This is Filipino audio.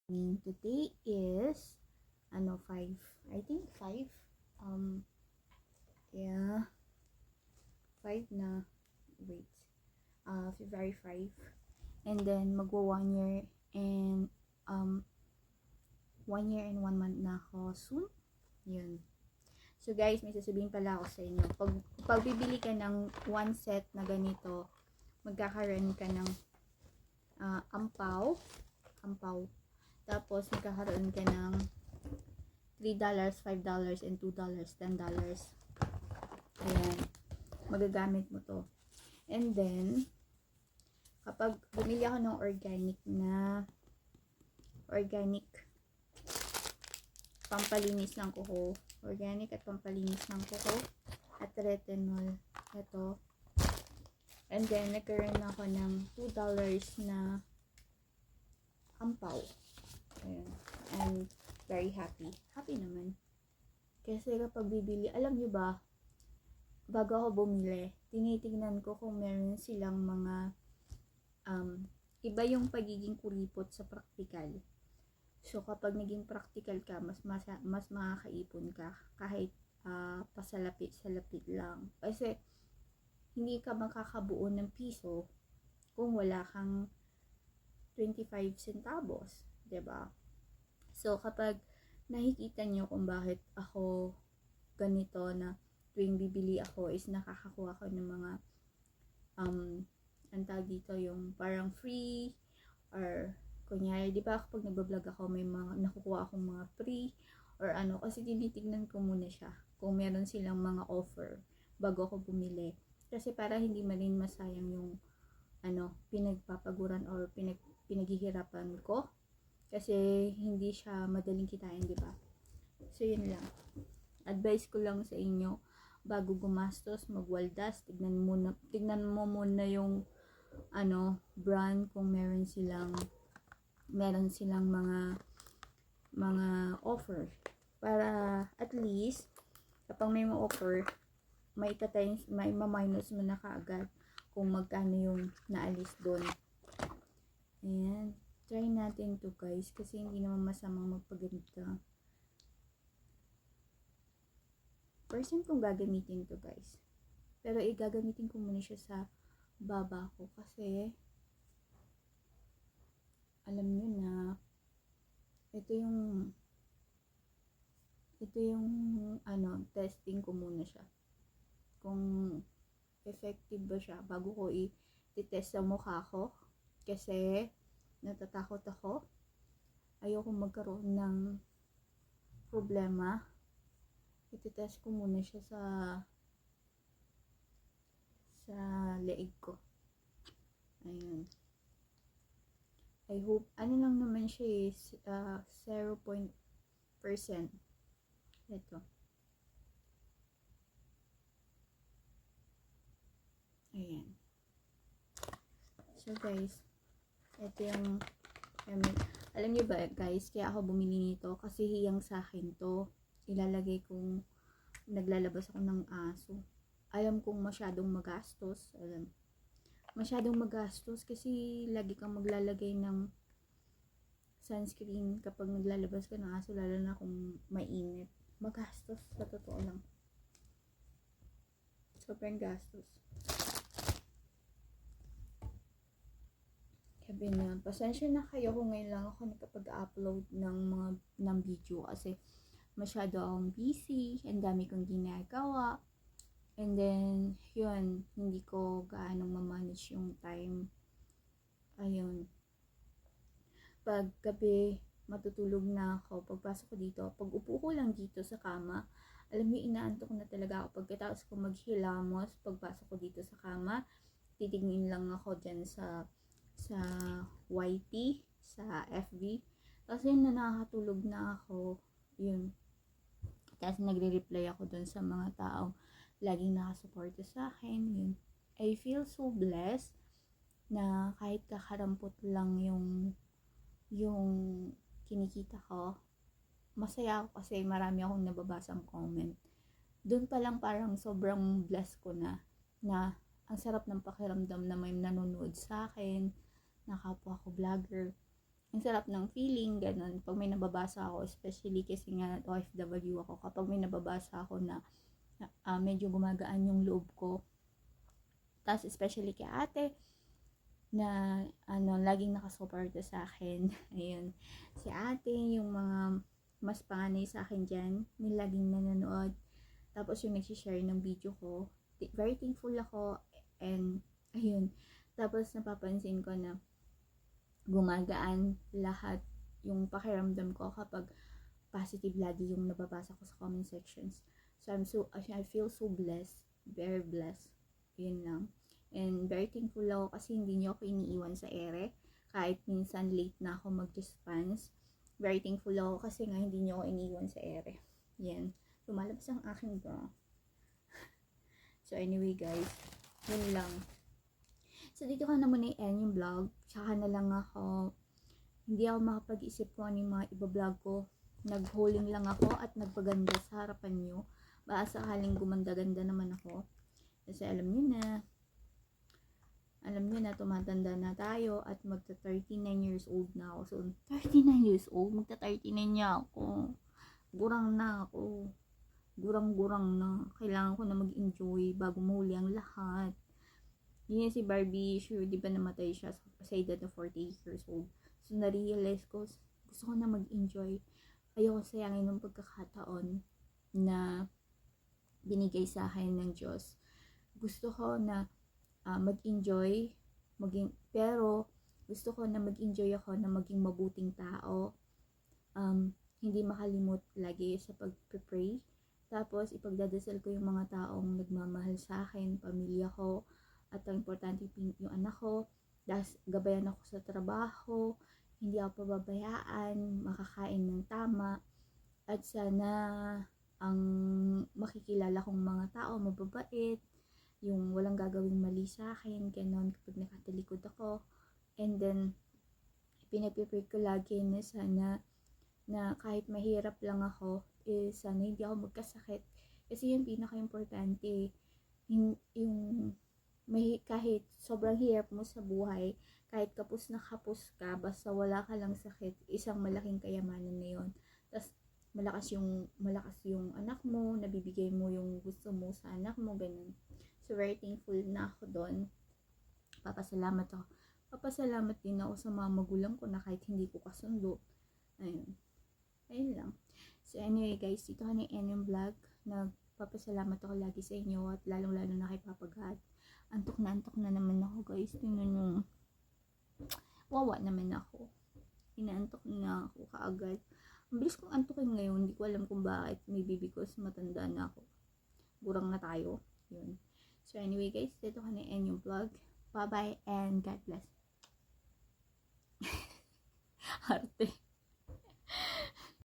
Today is 5. I think 5. Yeah, 5 na. Wait. February 5. And then magwa 1 year and 1 year and 1 month na ako soon. Yun. So guys, may sasabihin pala ako sa inyo. Pag bibili ka ng one set na ganito, magkakaroon ka ng ampaw. Tapos magkakaroon ka ng $3, $5, and $2, $10. Ayan. Magagamit mo to. And then, kapag bumili ako ng organic pampalinis ng kuko, organic at pampalinis ng kuko, at retinol, ito. And then, nagkaroon ako ng $2 na ampaw. Ayan. I'm very happy. Happy naman. Kasi kapag bibili, alam nyo ba, bago ako bumili, tinitignan ko kung meron silang mga iba yung pagiging kuripot sa practical. So kapag naging practical ka, mas makakaipon ka kahit pasalapit-salapit lang. Kasi hindi ka makakabuo ng piso kung wala kang 25 centavos, 'di ba? So kapag nakikita niyo kung bakit ako ganito na tuwing bibili ako is nakakakuha ko ng mga ang tawag dito yung parang free, or kunyari, di ba kapag nagbablog ako may mga nakukuha akong mga free or kasi tinitignan ko muna siya kung meron silang mga offer bago ako bumili, kasi para hindi marin masayang yung pinagpapaguran or pinaghihirapan ko, kasi hindi siya madaling kitain, di ba? So yun lang, advice ko lang sa inyo, bago gumastos, magwaldas, tignan mo muna yung brand, kung meron silang mga offer, para at least kapag may offer, may ma-minus mo na kaagad kung magkano yung naalis doon. Ayan, try natin to guys, kasi hindi naman masamang magpaganito. First time kong gagamitin to guys, pero gagamitin ko muna siya sa baba ko, kasi alam nyo na ito yung testing ko muna siya kung effective ba siya bago ko i-test sa mukha ko, kasi natatakot ako, ayoko magkaroon ng problema. I-test ko muna siya sa leeg ko. Ayun. I hope, lang naman siya is 0%. Ito. Ayan. So guys, ito yung alam niyo ba guys, kaya ako bumili nito kasi hiyang sa akin to. Ilalagay kong naglalabas ako ng aso. Alam kong masyadong magastos kasi lagi kang maglalagay ng sunscreen kapag naglalabas ka ng aso, lalo na kung mainit. Magastos, sa totoo lang. Sobrang gastos. Sabi na, pasensya na kayo kung ngayon lang ako nakapag-upload ng video, kasi masyado akong busy, ang dami kong ginagawa, and then yun, hindi ko gaano ma-manage yung time. Ayun, pag gabi matutulog na ako, pagpasok ko dito, pag upo ko lang dito sa kama, alam mo, inaantok na talaga ako. Pagkatapos ko maghilamos, pagpasok ko dito sa kama, titignan lang ako dyan sa YT, sa FB, kasi yun na, nakakatulog na ako. Yun, tapos nagre-reply ako dun sa mga taong laging nakasuporta sa akin. Yun, I feel so blessed na kahit kakarampot lang yung kinikita ko, masaya ako kasi marami akong nababasang comment. Doon pa lang parang sobrang blessed ko na ang sarap ng pakiramdam na may nanonood sa akin, na kapwa ko vlogger. ang sarap ng feeling, ganun. Pag may nababasa ako, especially kasi nga OFW ako, kapag may nababasa ako na medyo gumagaan yung loob ko. Tapos especially kay ate, na laging nakasuporta sa akin. Ayun. Si ate, yung mga mas panganay sa akin dyan, yung laging nanonood. Tapos yung nagsishare ng video ko. Very thankful ako. And, ayun. Tapos napapansin ko na gumagaan lahat yung pakiramdam ko kapag positive lagi yung nababasa ko sa comment sections. So I feel so blessed, very blessed. Yun lang. And very thankful ako kasi hindi niyo ako iniiwan sa ere. Kahit minsan late na ako mag-response. Very thankful ako kasi nga hindi niyo ako iniiwan sa ere. Yan. Lumalabas ang aking bra. So anyway guys, yun lang. So, dito ka na muna i-end yung vlog. Tsaka na lang ako, hindi ako makapag-isip kung ano yung mga iba-vlog ko. Nag-hauling lang ako at nagpaganda sa harapan nyo. Baka sakaling gumanda-ganda naman ako. Kasi alam nyo na, tumatanda na tayo at magta 39 years old na ako. So, 39 years old? Magta 39 na ako. Gurang na ako. Gurang-gurang na. Kailangan ko na mag-enjoy bago mahuli ang lahat. Yun si Barbie, sure, di ba namatay siya sa edad na 48 years old. So, na-realize ko, gusto ko na mag-enjoy. Ayoko sayangin ng pagkakataon na binigay sa akin ng Diyos. Gusto ko na mag-enjoy, pero gusto ko na mag-enjoy ako na maging mabuting tao. Hindi makalimot lagi sa pag-pray. Tapos, ipagdadasal ko yung mga taong nagmamahal sa akin, pamilya ko, at ang importante yung anak ko. Tapos gabayan ako sa trabaho, hindi ako pababayaan, makakain ng tama, at sana ang makikilala kong mga tao mababait, yung walang gagawing mali sa akin, ganon kapag nakatalikod ako. And then pinapipray ko lagi na sana na kahit mahirap lang ako, sana hindi ako magkasakit, kasi yung pinaka-importante yung kahit sobrang hirap mo sa buhay, kahit kapos na kapos ka, basta wala ka lang sakit, isang malaking kayamanan na yun. Tapos malakas yung anak mo, nabibigay mo yung gusto mo sa anak mo, ganun. So very thankful na ako doon. Papasalamat din ako sa mga magulang ko na kahit hindi ko kasundo. Ayun lang. So anyway guys, ito na yung vlog. Nagpapasalamat ako lagi sa inyo at lalong-lalo na kay Papa God. Antok na naman ako guys. Tingnan nyo. Wawa naman ako. Inaantok na ako kaagad. Ang bilis kong antokin ngayon. Hindi ko alam kung bakit. Maybe because matanda na ako. Gurang na tayo. Yun. So anyway guys, dito ka na end yung vlog. Bye bye and God bless. Arte.